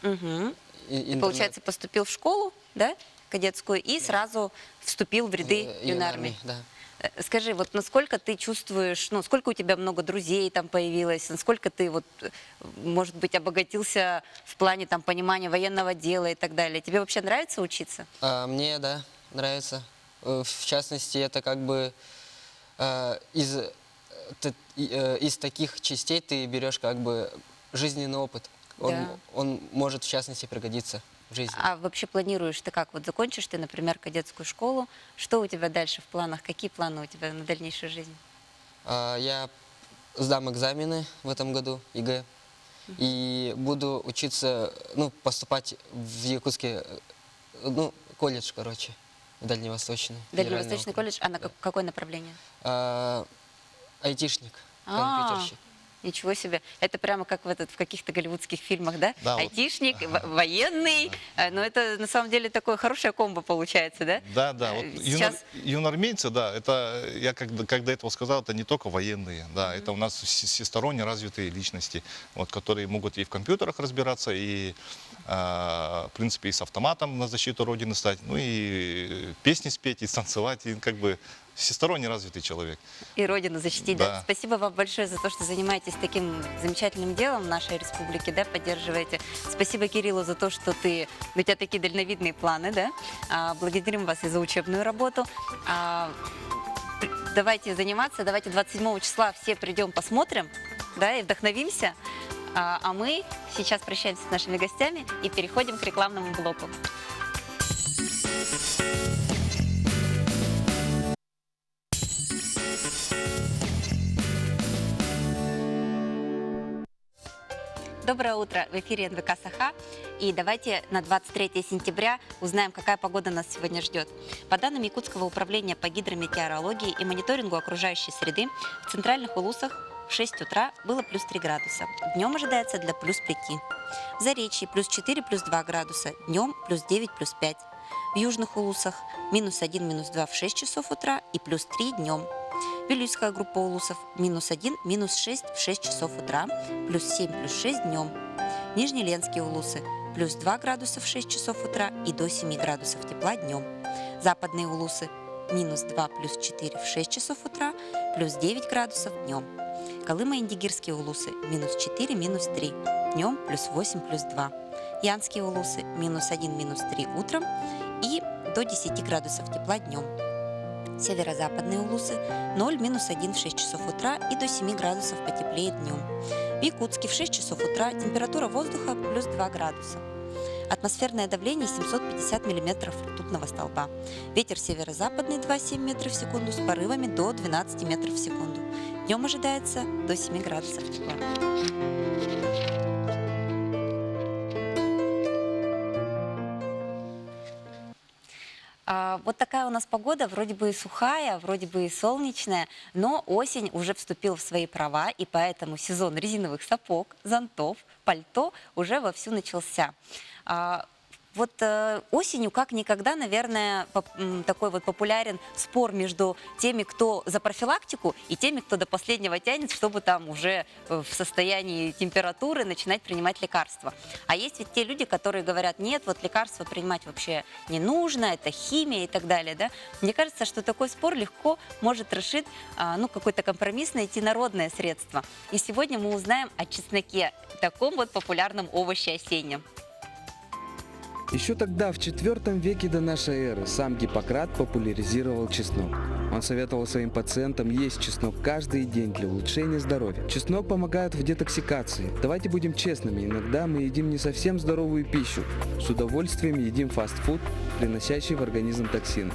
Получается, поступил в школу, да, кадетскую, и сразу вступил в ряды юнармии. Да. Скажи, вот насколько ты чувствуешь, ну, сколько у тебя много друзей там появилось, насколько ты вот, может быть, обогатился в плане там понимания военного дела и так далее? Тебе вообще нравится учиться? Мне, да, нравится. В частности, это как бы из таких частей ты берешь как бы жизненный опыт. Он может, в частности, пригодиться в жизни. А вообще планируешь ты как? Вот закончишь ты, например, кадетскую школу, что у тебя дальше в планах? Какие планы у тебя на дальнейшую жизнь? Я сдам экзамены в этом году, ЕГЭ, и буду учиться, ну, поступать в якутский, ну, колледж, короче, дальневосточный. Дальневосточный колледж, а на какое направление? Айтишник, компьютерщик. Ничего себе. Это прямо как в каких-то голливудских фильмах, да? Да, айтишник, военный. Но это на самом деле такое хорошее комбо получается, да? Да, да. Вот Сейчас... юнармейцы, да, это, я когда этого сказал, это не только военные, да, это у нас всесторонне развитые личности, вот, которые могут и в компьютерах разбираться, и, в принципе, и с автоматом на защиту Родины стать, ну и песни спеть, и танцевать, и как бы всесторонне развитый человек. И Родину защитить, да. Да. Спасибо вам большое за то, что занимаетесь таким замечательным делом в нашей республике, да, поддерживаете. Спасибо Кириллу за то, что у тебя такие дальновидные планы, да. Благодарим вас и за учебную работу. Давайте заниматься, давайте 27 числа все придем, посмотрим, да, и вдохновимся. А мы сейчас прощаемся с нашими гостями и переходим к рекламному блоку. Доброе утро! В эфире НВК «Саха». И давайте на 23 сентября узнаем, какая погода нас сегодня ждет. По данным Якутского управления по гидрометеорологии и мониторингу окружающей среды, в центральных улусах в 6 утра было плюс 3 градуса. Днем ожидается для плюс 5. В Заречье плюс 4, плюс 2 градуса. Днем плюс 9, плюс 5. В южных улусах минус 1, минус 2 в 6 часов утра и плюс 3 днем. Вилюйская группа улусов минус 1, минус 6 в 6 часов утра, плюс 7, плюс 6 днем. Нижнеленские улусы плюс 2 градуса в 6 часов утра и до 7 градусов тепла днем. Западные улусы минус 2, плюс 4 в 6 часов утра, плюс 9 градусов днем. Колымо-Индигирские улусы минус 4, минус 3, днем плюс 8, плюс 2. Янские улусы минус 1, минус 3 утром и до 10 градусов тепла днем. Северо-западные улусы 0, минус 1 в 6 часов утра и до 7 градусов потеплее днем. В Якутске в 6 часов утра температура воздуха плюс 2 градуса. Атмосферное давление 750 миллиметров ртутного столба. Ветер северо-западный 2,7 метров в секунду с порывами до 12 метров в секунду. Днем ожидается до 7 градусов тепла. Вот такая у нас погода, вроде бы и сухая, вроде бы и солнечная, но осень уже вступил в свои права, и поэтому сезон резиновых сапог, зонтов, пальто уже вовсю начался. Вот осенью как никогда, наверное, такой вот популярен спор между теми, кто за профилактику, и теми, кто до последнего тянет, чтобы там уже в состоянии температуры начинать принимать лекарства. А есть ведь те люди, которые говорят, нет, вот лекарства принимать вообще не нужно, это химия и так далее. Да? Мне кажется, что такой спор легко может решить какой-то компромисс, найти народное средство. И сегодня мы узнаем о чесноке, таком вот популярном овоще осеннем. Еще тогда, в IV веке до нашей эры, сам Гиппократ популяризировал чеснок. Он советовал своим пациентам есть чеснок каждый день для улучшения здоровья. Чеснок помогает в детоксикации. Давайте будем честными, иногда мы едим не совсем здоровую пищу. С удовольствием едим фастфуд, приносящий в организм токсины.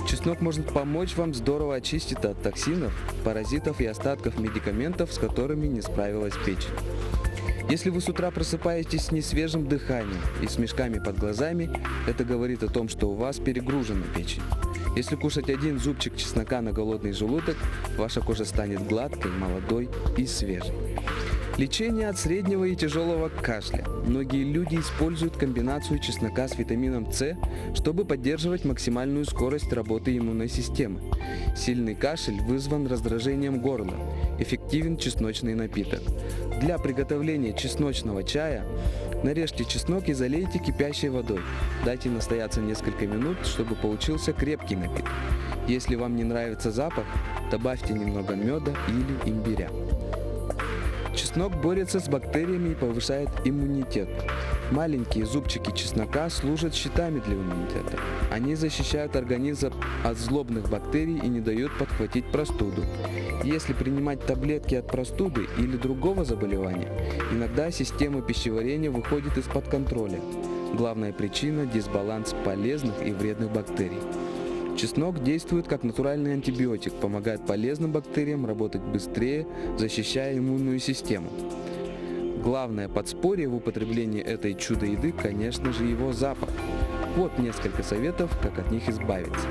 Чеснок может помочь вам здорово очистить от токсинов, паразитов и остатков медикаментов, с которыми не справилась печень. Если вы с утра просыпаетесь с несвежим дыханием и с мешками под глазами, это говорит о том, что у вас перегружена печень. Если кушать один зубчик чеснока на голодный желудок, ваша кожа станет гладкой, молодой и свежей. Лечение от среднего и тяжелого кашля. Многие люди используют комбинацию чеснока с витамином С, чтобы поддерживать максимальную скорость работы иммунной системы. Сильный кашель вызван раздражением горла. Эффективен чесночный напиток. Для приготовления чесночного чая нарежьте чеснок и залейте кипящей водой. Дайте настояться несколько минут, чтобы получился крепкий напиток. Если вам не нравится запах, добавьте немного меда или имбиря. Чеснок борется с бактериями и повышает иммунитет. Маленькие зубчики чеснока служат щитами для иммунитета. Они защищают организм от злобных бактерий и не дают подхватить простуду. Если принимать таблетки от простуды или другого заболевания, иногда система пищеварения выходит из-под контроля. Главная причина – дисбаланс полезных и вредных бактерий. Чеснок действует как натуральный антибиотик, помогает полезным бактериям работать быстрее, защищая иммунную систему. Главное подспорье в употреблении этой чудо-еды, конечно же, его запах. Вот несколько советов, как от них избавиться.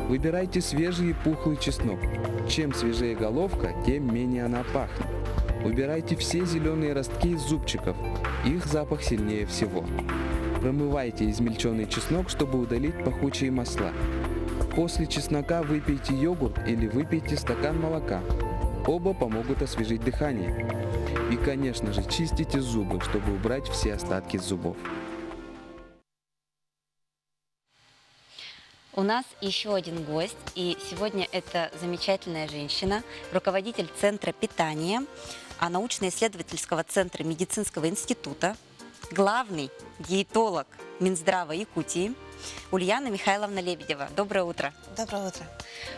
Выбирайте свежий и пухлый чеснок. Чем свежее головка, тем менее она пахнет. Выбирайте все зеленые ростки из зубчиков. Их запах сильнее всего. Промывайте измельченный чеснок, чтобы удалить пахучие масла. После чеснока выпейте йогурт или выпейте стакан молока. Оба помогут освежить дыхание. И, конечно же, чистите зубы, чтобы убрать все остатки зубов. У нас еще один гость, и сегодня это замечательная женщина, руководитель Центра питания, научно-исследовательского центра медицинского института, главный диетолог Минздрава Якутии Ульяна Михайловна Лебедева. Доброе утро. Доброе утро.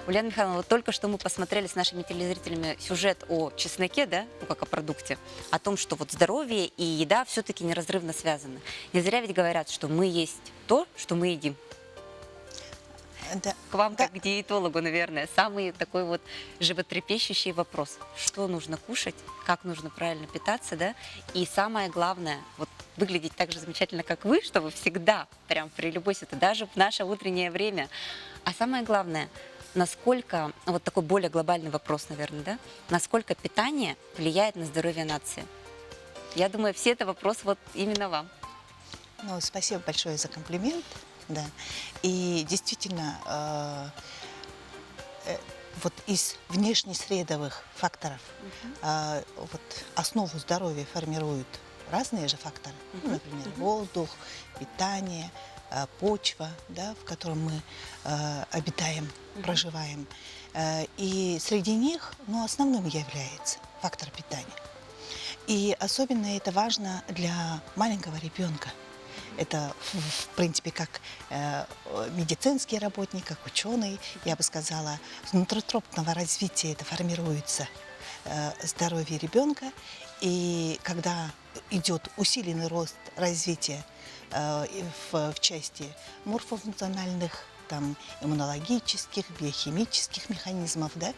Ульяна Михайловна, вот только что мы посмотрели с нашими телезрителями сюжет о чесноке, да, ну как о продукте, о том, что вот здоровье и еда все-таки неразрывно связаны. Не зря ведь говорят, что мы есть то, что мы едим. Да. К вам, как к диетологу, наверное, самый такой вот животрепещущий вопрос. Что нужно кушать, как нужно правильно питаться, да? И самое главное, вот выглядеть так же замечательно, как вы, чтобы всегда, прям при любой ситуации, даже в наше утреннее время. А самое главное, насколько, вот такой более глобальный вопрос, наверное, да? Насколько питание влияет на здоровье нации? Я думаю, все это вопрос вот именно вам. Ну, спасибо большое за комплимент. Да. И действительно, вот из внешнесредовых факторов вот основу здоровья формируют разные же факторы. Ну, например, воздух, питание, почва, да, в котором мы обитаем, проживаем. И среди них, ну, основным является фактор питания. И особенно это важно для маленького ребенка. Это, в принципе, как медицинский работник, как ученый, я бы сказала, с внутритропного развития это формируется здоровье ребенка. И когда идет усиленный рост развития в части морфофункциональных, там, иммунологических, биохимических механизмов, да,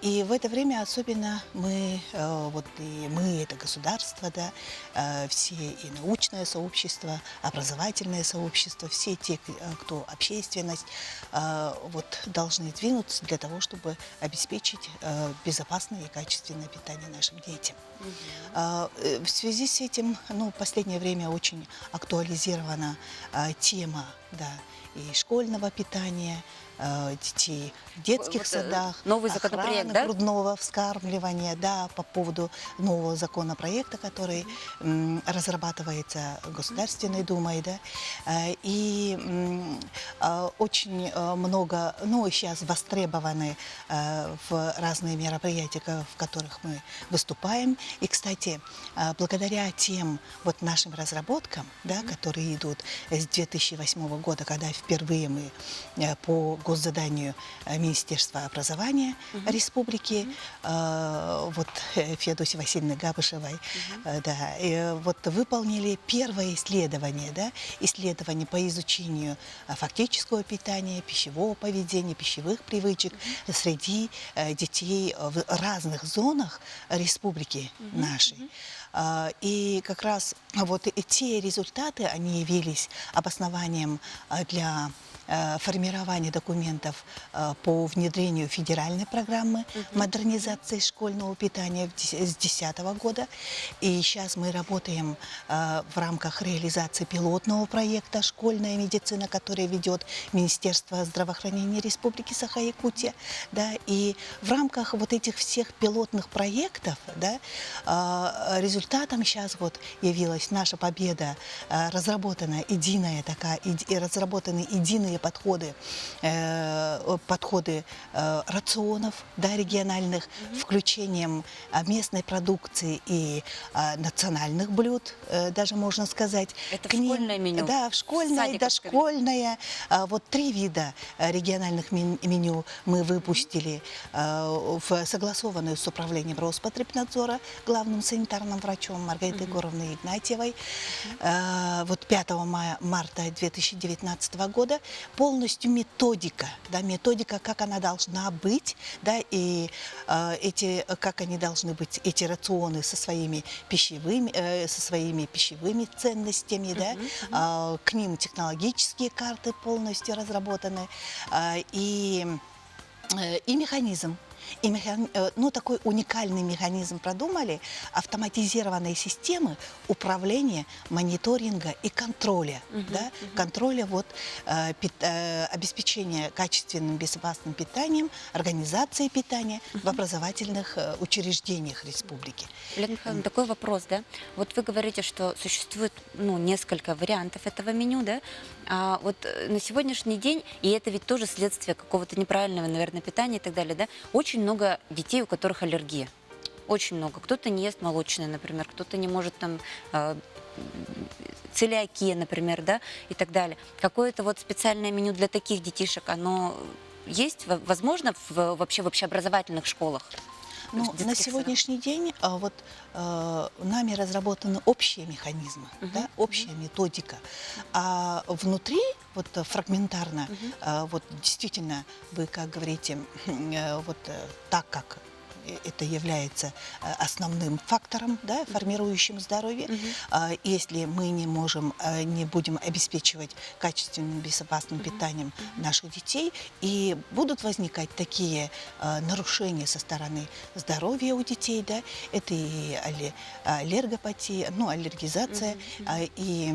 и в это время особенно мы, вот и мы, это государство, да, все и научное сообщество, образовательное сообщество, все те, кто общественность, вот должны двинуться для того, чтобы обеспечить безопасное и качественное питание нашим детям. В связи с этим, ну, в последнее время очень актуализирована тема, да, и школьного питания, детей в детских садах, новый законопроект, да? Грудного вскармливания, да, по поводу нового законопроекта, который разрабатывается Государственной Думой, да, и очень много, ну, сейчас востребованы в разные мероприятия, в которых мы выступаем. И, кстати, благодаря тем вот нашим разработкам, да, которые идут с 2008 года, когда впервые мы по госзаданию Министерства образования Республики, вот Феодосии Васильевны Габышевой, да, и вот выполнили первое исследование, да, исследование по изучению фактического питания, пищевого поведения, пищевых привычек среди детей в разных зонах республики нашей. И как раз вот те результаты, они явились обоснованием для формирование документов по внедрению федеральной программы модернизации школьного питания с 2010 года. И сейчас мы работаем в рамках реализации пилотного проекта «Школьная медицина», который ведет Министерство здравоохранения Республики Саха-Якутия. Да, и в рамках вот этих всех пилотных проектов, да, результатом сейчас вот явилась наша победа, разработаны единые подходы, рационов, да, региональных, включением местной продукции и национальных блюд, даже можно сказать. Это в школьное меню? Да, в школьное и дошкольное. Вот 3 вида региональных меню мы выпустили, согласованную с управлением Роспотребнадзора, главным санитарным врачом Маргаритой Егоровной Игнатьевой. Вот 5 марта 2019 года полностью методика, да, методика, как она должна быть, да, и как они должны быть, эти рационы со своими пищевыми ценностями, да, к ним технологические карты полностью разработаны, и механизм. Ну, такой уникальный механизм продумали, автоматизированные системы управления, мониторинга и контроля. Да? Контроля вот, обеспечения качественным, безопасным питанием, организации питания в образовательных учреждениях республики. Елена Михайловна, такой вопрос, да? Вот вы говорите, что существует, ну, несколько вариантов этого меню, да? А вот на сегодняшний день, и это ведь тоже следствие какого-то неправильного, наверное, питания и так далее, да? Очень много детей, у которых аллергия. Очень много. Кто-то не ест молочное, например, кто-то не может там целиакия, например, да, и так далее. Какое-то вот специальное меню для таких детишек, оно есть, возможно, вообще в общеобразовательных школах? Ну, на сегодняшний день вот, нами разработаны общие механизмы, да, общая методика. А внутри, вот фрагментарно, вот действительно, вы как говорите, вот так как это является основным фактором, да, формирующим здоровье. Если мы не будем обеспечивать качественным, безопасным питанием наших детей, и будут возникать такие нарушения со стороны здоровья у детей, да, это и аллергопатия, ну, аллергизация, и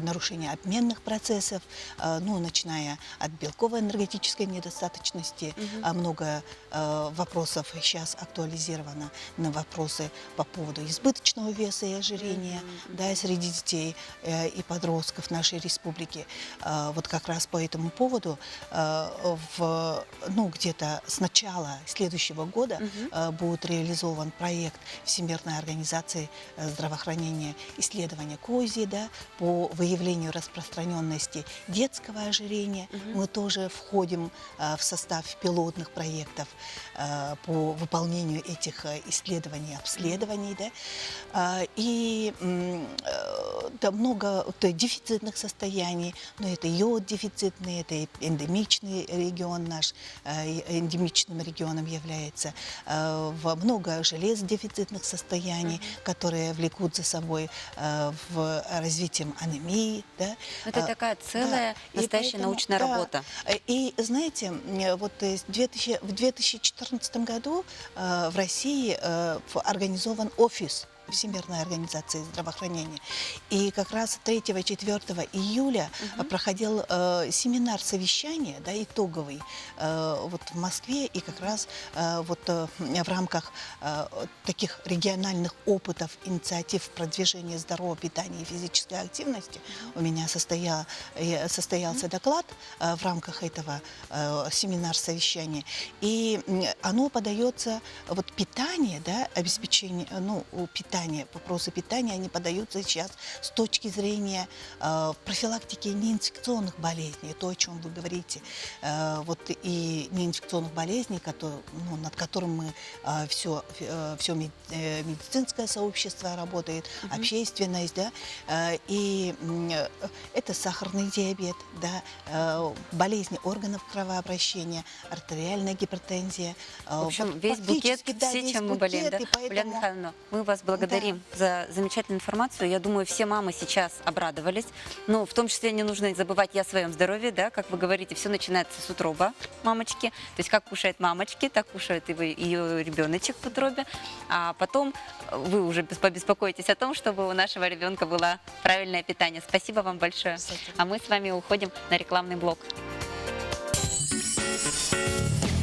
нарушение обменных процессов, ну, начиная от белково-энергетической недостаточности. Много вопросов сейчас актуализировано на вопросы по поводу избыточного веса и ожирения, да, среди детей и подростков нашей республики. Вот как раз по этому поводу ну, где-то с начала следующего года будет реализован проект Всемирной организации здравоохранения исследования КОЗИ, да, по выявлению распространенности детского ожирения. Мы тоже входим в состав пилотных проектов по выполнению этих исследований, обследований, да, и да, много дефицитных состояний, но это йод дефицитный, это эндемичный регион наш, эндемичным регионом является, много желез дефицитных состояний, которые влекут за собой в развитием анемии, да. Это такая целая, да, настоящая научная работа. И знаете, вот в 2014 году в России организован офис Всемирной организации здравоохранения. И как раз 3-4 июля проходил семинар совещания, да, итоговый, вот в Москве, и как раз вот в рамках таких региональных опытов, инициатив продвижения здорового питания и физической активности у меня состоялся доклад в рамках этого семинар-совещания. И оно подается, вот питание, да, обеспечение, ну, питание, вопросы питания, они подаются сейчас с точки зрения профилактики неинфекционных болезней, то, о чем вы говорите, вот и неинфекционных болезней, ну, над которым мы все медицинское сообщество работает, общественность, да, и это сахарный диабет, да, болезни органов кровообращения, артериальная гипертензия. В общем, весь букет, все, чем мы болеем, да? Елена Михайловна, мы вас благодарим благодарим за замечательную информацию. Я думаю, все мамы сейчас обрадовались. Но в том числе не нужно забывать и о своем здоровье, да, как вы говорите, все начинается с утроба мамочки. То есть как кушают мамочки, так кушает и ее ребеночек в утробе. А потом вы уже побеспокоитесь о том, чтобы у нашего ребенка было правильное питание. Спасибо вам большое. А мы с вами уходим на рекламный блок.